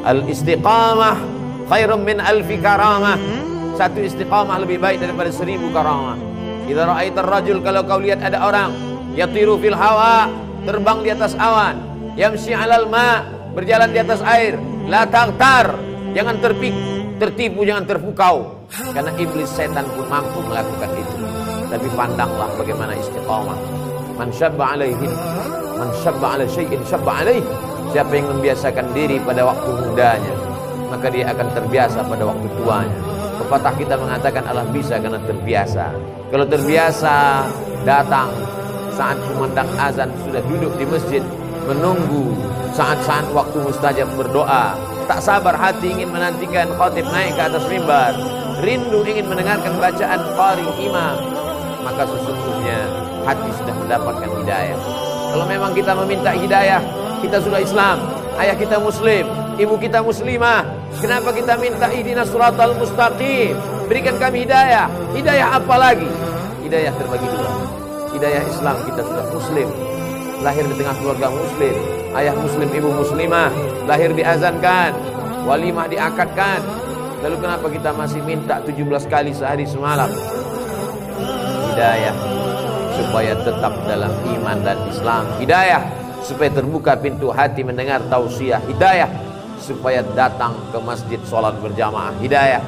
Al-istiqamah khairun min alfi karamah. Satu istiqamah lebih baik daripada 1000 karamah. Idza ra'aitar rajul, kalau kau lihat ada orang yatiru fil hawa, terbang di atas awan, yamshi 'alal ma, berjalan di atas air, la taghtar, jangan tertipu, jangan terpukau, karena iblis setan pun mampu melakukan itu. Tapi pandanglah bagaimana istiqamah. Man syabba 'alaihi, man syabba 'ala syai'in syabba 'alaihi. Siapa yang membiasakan diri pada waktu mudanya, maka dia akan terbiasa pada waktu tuanya. Pepatah kita mengatakan Allah bisa karena terbiasa. Kalau terbiasa datang saat kumandang azan, sudah duduk di masjid menunggu saat-saat waktu mustajab berdoa, tak sabar hati ingin menantikan khatib naik ke atas mimbar, rindu ingin mendengarkan bacaan qari imam, maka sesungguhnya hati sudah mendapatkan hidayah. Kalau memang kita meminta hidayah, kita sudah Islam, ayah kita muslim, ibu kita muslimah, kenapa kita minta ihdinas siratal mustaqim? Berikan kami hidayah. Hidayah apa lagi? Hidayah terbagi dua. Hidayah Islam, kita sudah muslim, lahir di tengah keluarga muslim, ayah muslim, ibu muslimah, lahir diazankan, walimah diakadkan. Lalu kenapa kita masih minta 17 kali sehari semalam? Hidayah supaya tetap dalam iman dan Islam. Hidayah supaya terbuka pintu hati mendengar tausiah. Hidayah supaya datang ke masjid sholat berjamaah. Hidayah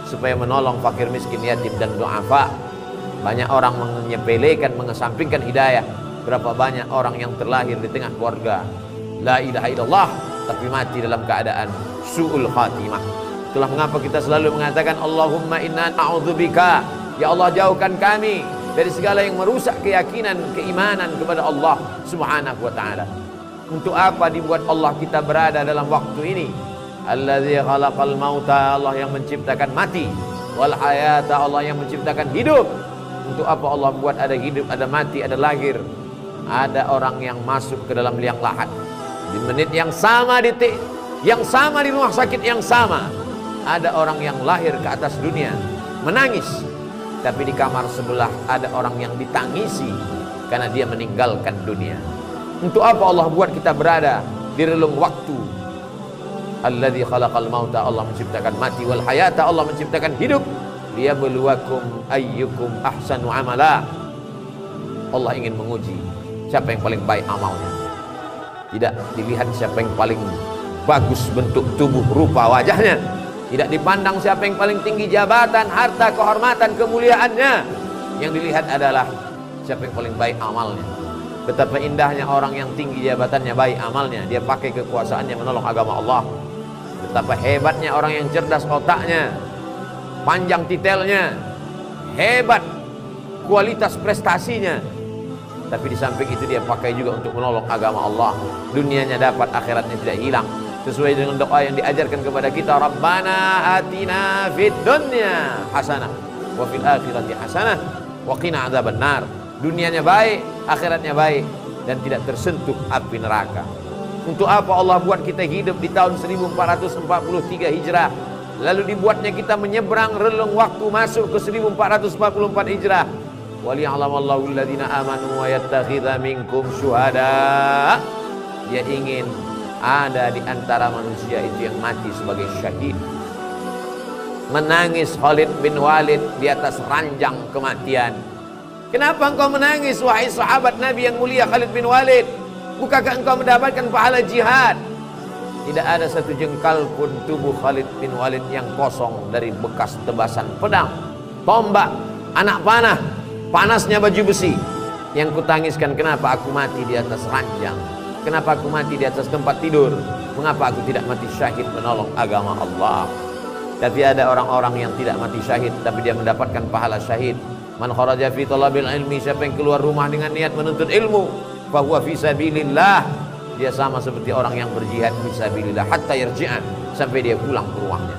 supaya menolong fakir miskin, yatim dan du'afa. Banyak orang menyepelekan, mengesampingkan hidayah. Berapa banyak orang yang terlahir di tengah keluarga la ilaha illallah, tapi mati dalam keadaan su'ul khatimah. Itulah mengapa kita selalu mengatakan Allahumma inna na'udzubika, ya Allah jauhkan kami dari segala yang merusak keyakinan, keimanan kepada Allah subhanahu wa ta'ala. Untuk apa dibuat Allah kita berada dalam waktu ini? Alladzi khalaqal mauta, Allah yang menciptakan mati, wal hayata, Allah yang menciptakan hidup. Untuk apa Allah buat ada hidup, ada mati, ada lahir? Ada orang yang masuk ke dalam liang lahat di menit yang sama, detik yang sama, di rumah sakit yang sama. Ada orang yang lahir ke atas dunia menangis, tapi di kamar sebelah ada orang yang ditangisi karena dia meninggalkan dunia. Untuk apa Allah buat kita berada di relung waktu? Alladzi khalaqal mauta, Allah menciptakan mati, wal hayata, Allah menciptakan hidup, liyabluwakum ayyukum ahsanu amala. Allah ingin menguji siapa yang paling baik amalnya. Tidak dilihat siapa yang paling bagus bentuk tubuh rupa wajahnya, tidak dipandang siapa yang paling tinggi jabatan, harta, kehormatan, kemuliaannya. Yang dilihat adalah siapa yang paling baik amalnya. Betapa indahnya orang yang tinggi jabatannya, baik amalnya, dia pakai kekuasaannya menolong agama Allah. Betapa hebatnya orang yang cerdas otaknya, panjang titelnya, hebat kualitas prestasinya, tapi di samping itu dia pakai juga untuk menolong agama Allah. Dunianya dapat, akhiratnya tidak hilang. Sesuai dengan doa yang diajarkan kepada kita, Rabbana atina fid dunya hasanah wa fil akhirati hasanah wa qina adzabannar. Dunianya baik, akhiratnya baik, dan tidak tersentuh api neraka. Untuk apa Allah buat kita hidup di tahun 1443 Hijrah, lalu dibuatnya kita menyeberang relung waktu masuk ke 1444 Hijrah. Waliya'lamallahu alladhina amanu wa yattakhidha minkum syuhada. Dia ingin ada di antara manusia itu yang mati sebagai syahid. Menangis Khalid bin Walid di atas ranjang kematian. Kenapa engkau menangis wahai sahabat Nabi yang mulia Khalid bin Walid? Bukankah engkau mendapatkan pahala jihad? Tidak ada satu jengkal pun tubuh Khalid bin Walid yang kosong dari bekas tebasan pedang, tombak, anak panah, panasnya baju besi. Yang kutangiskan, kenapa aku mati di atas ranjang? Kenapa aku mati di atas tempat tidur? Mengapa aku tidak mati syahid menolong agama Allah? Tapi ada orang-orang yang tidak mati syahid, tapi dia mendapatkan pahala syahid. Man kharaja fi talabil ilmi, siapa yang keluar rumah dengan niat menuntut ilmu, fa huwa fi sabilillah, dia sama seperti orang yang berjihad fi sabilillah hatta yarji'an, sampai dia pulang ke rumahnya.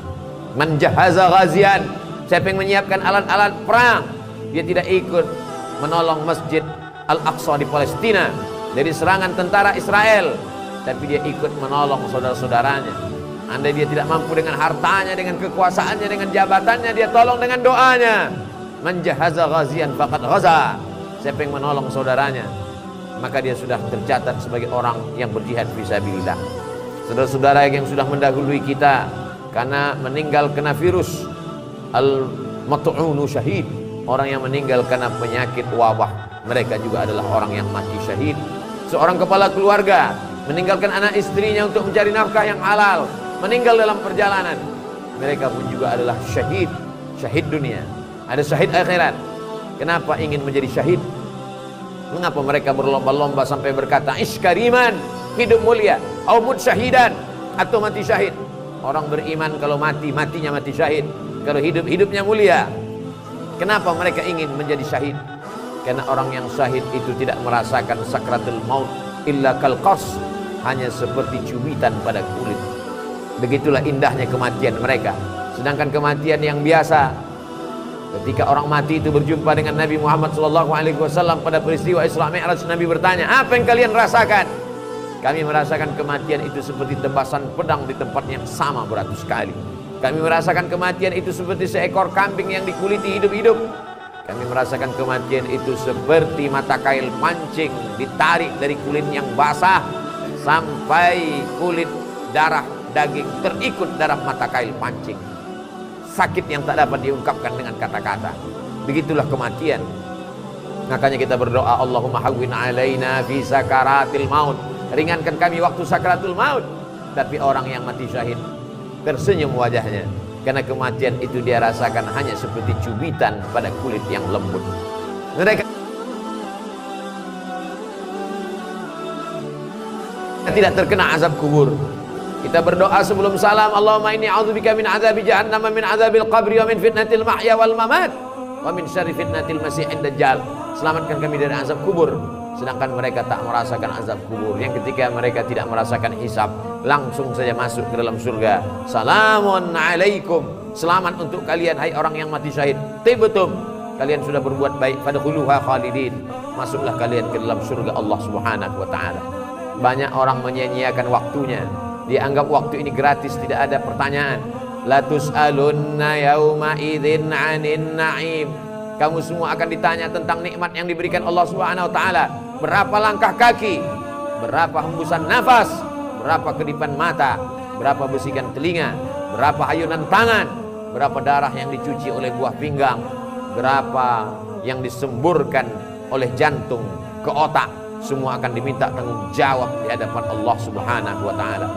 Man jahaza ghazian, siapa yang menyiapkan alat-alat perang, dia tidak ikut menolong Masjid Al-Aqsa di Palestina dari serangan tentara Israel, tapi dia ikut menolong saudara-saudaranya. Andai dia tidak mampu dengan hartanya, dengan kekuasaannya, dengan jabatannya, dia tolong dengan doanya. Man jahaza ghazian faqad ghaza, siapa yang menolong saudaranya, maka dia sudah tercatat sebagai orang yang berjihad fisabilillah. Saudara-saudara yang sudah mendahului kita karena meninggal kena virus, al-mat'unu syahid, orang yang meninggal karena penyakit wabah, mereka juga adalah orang yang mati syahid. Seorang kepala keluarga meninggalkan anak istrinya untuk mencari nafkah yang halal, meninggal dalam perjalanan, mereka pun juga adalah syahid. Syahid dunia, ada syahid akhirat. Kenapa ingin menjadi syahid? Mengapa mereka berlomba-lomba sampai berkata iskariman, hidup mulia, au mut syahidan, atau mati syahid? Orang beriman kalau mati, matinya mati syahid. Kalau hidup, hidupnya mulia. Kenapa mereka ingin menjadi syahid? Karena orang yang syahid itu tidak merasakan sakratul maut illa kal qas, hanya seperti cubitan pada kulit. Begitulah indahnya kematian mereka. Sedangkan kematian yang biasa, ketika orang mati itu berjumpa dengan Nabi Muhammad SAW pada peristiwa Isra Mi'raj, Nabi bertanya, apa yang kalian rasakan? Kami merasakan kematian itu seperti tebasan pedang di tempat yang sama beratus kali. Kami merasakan kematian itu seperti seekor kambing yang dikuliti hidup-hidup. Kami merasakan kematian itu seperti mata kail pancing ditarik dari kulit yang basah sampai kulit, darah, daging terikut darah mata kail pancing. Sakit yang tak dapat diungkapkan dengan kata-kata. Begitulah kematian. Makanya kita berdoa, Allahumma hawwin alaina fi sakaratil maut, ringankan kami waktu sakratul maut. Tapi orang yang mati syahid tersenyum wajahnya, karena kematian itu dia rasakan hanya seperti cubitan pada kulit yang lembut. Mereka tidak terkena azab kubur. Kita berdoa sebelum salam, Allahumma inni a'udzubika min azabi jahannam, min azabil qabri, wa min fitnatil mahya wal mamat, wa min syarri fitnatil masiihid dajjal. Selamatkan kami dari azab kubur. Sedangkan mereka tak merasakan azab kubur, yang ketika mereka tidak merasakan hisab, langsung saja masuk ke dalam surga. Salamun alaikum, selamat untuk kalian hai orang yang mati syahid. Tibtum, kalian sudah berbuat baik, fadkhuluha khalidin, masuklah kalian ke dalam surga Allah Subhanahu wa taala. Banyak orang menyia-nyiakan waktunya, dianggap waktu ini gratis, tidak ada pertanyaan. La tus'alunna yauma idzin 'anin na'im. Kamu semua akan ditanya tentang nikmat yang diberikan Allah Subhanahu wa taala. Berapa langkah kaki, berapa hembusan nafas, berapa kedipan mata, berapa bisikan telinga, berapa hayunan tangan, berapa darah yang dicuci oleh buah pinggang, berapa yang disemburkan oleh jantung ke otak. Semua akan diminta tanggung jawab di hadapan Allah Subhanahu wa taala.